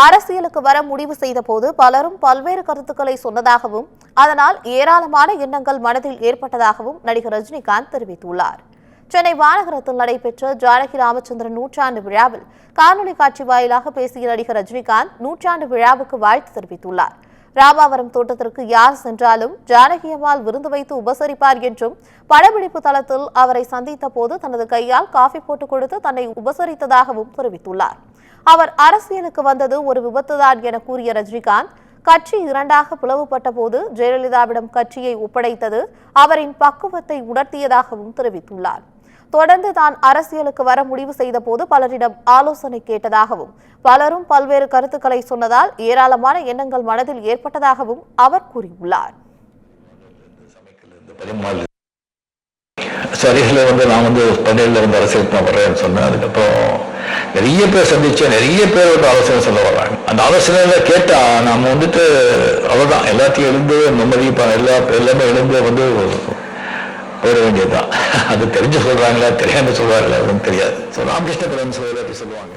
அரசியலுக்கு வர முடிவு செய்த போது பலரும் பல்வேறு கருத்துக்களை சொன்னதாகவும் அதனால் ஏராளமான எண்ணங்கள் மனதில் ஏற்பட்டதாகவும் நடிகர் ரஜினிகாந்த் தெரிவித்துள்ளார். சென்னை வானகரத்தில் நடைபெற்ற ஜானகி ராமச்சந்திரன் நூற்றாண்டு விழாவில் காணொலி காட்சி வாயிலாக பேசிய நடிகர் ரஜினிகாந்த் நூற்றாண்டு விழாவுக்கு வாழ்த்து தெரிவித்துள்ளார். ராமாவரம் தோட்டத்திற்கு யார் சென்றாலும் ஜானகி அம்மாள் விருந்து வைத்து உபசரிப்பார் என்றும், படப்பிடிப்பு தளத்தில் அவரை சந்தித்த போது தனது கையால் காஃபி போட்டுக் கொடுத்து தன்னை உபசரித்ததாகவும் தெரிவித்துள்ளார். அவர் அரசியலுக்கு வந்தது ஒரு விபத்துதான் என கூறிய ரஜினிகாந்த், கட்சி இரண்டாக பிளவுபட்ட போது ஜெயலலிதாவிடம் கட்சியை ஒப்படைத்தது அவரின் பக்குவத்தை உணர்த்தியதாகவும் தெரிவித்துள்ளார். தொடர்ந்து தான் அரசியலுக்கு வர முடிவு செய்த போது பலரிடம் ஆலோசனை கேட்டதாகவும், பலரும் பல்வேறு கருத்துக்களை சொன்னதால் ஏராளமான எண்ணங்கள் மனதில் ஏற்பட்டதாகவும் அவர் கூறியுள்ளார். சரிகளை நான் பள்ளியில் அரசியலுக்கு நான் வர்றேன்னு சொன்னேன். அதுக்கப்புறம் நிறைய பேர் சந்திச்சேன், நிறைய பேர் ஆலோசனை சொல்ல வர்றாங்க. அந்த ஆலோசனையில கேட்டா நாம அவ்வளவுதான், எல்லாத்தையும் எழுந்து நிம்மதிப்பாங்க, எல்லாமே எழுந்து போயிட வேண்டியதுதான். அது தெரிஞ்சு சொல்றாங்களா தெரியாம சொல்றாங்களா அப்படின்னு தெரியாது. ராமகிருஷ்ண பரமஹம்சர் சொல்லுவாங்க,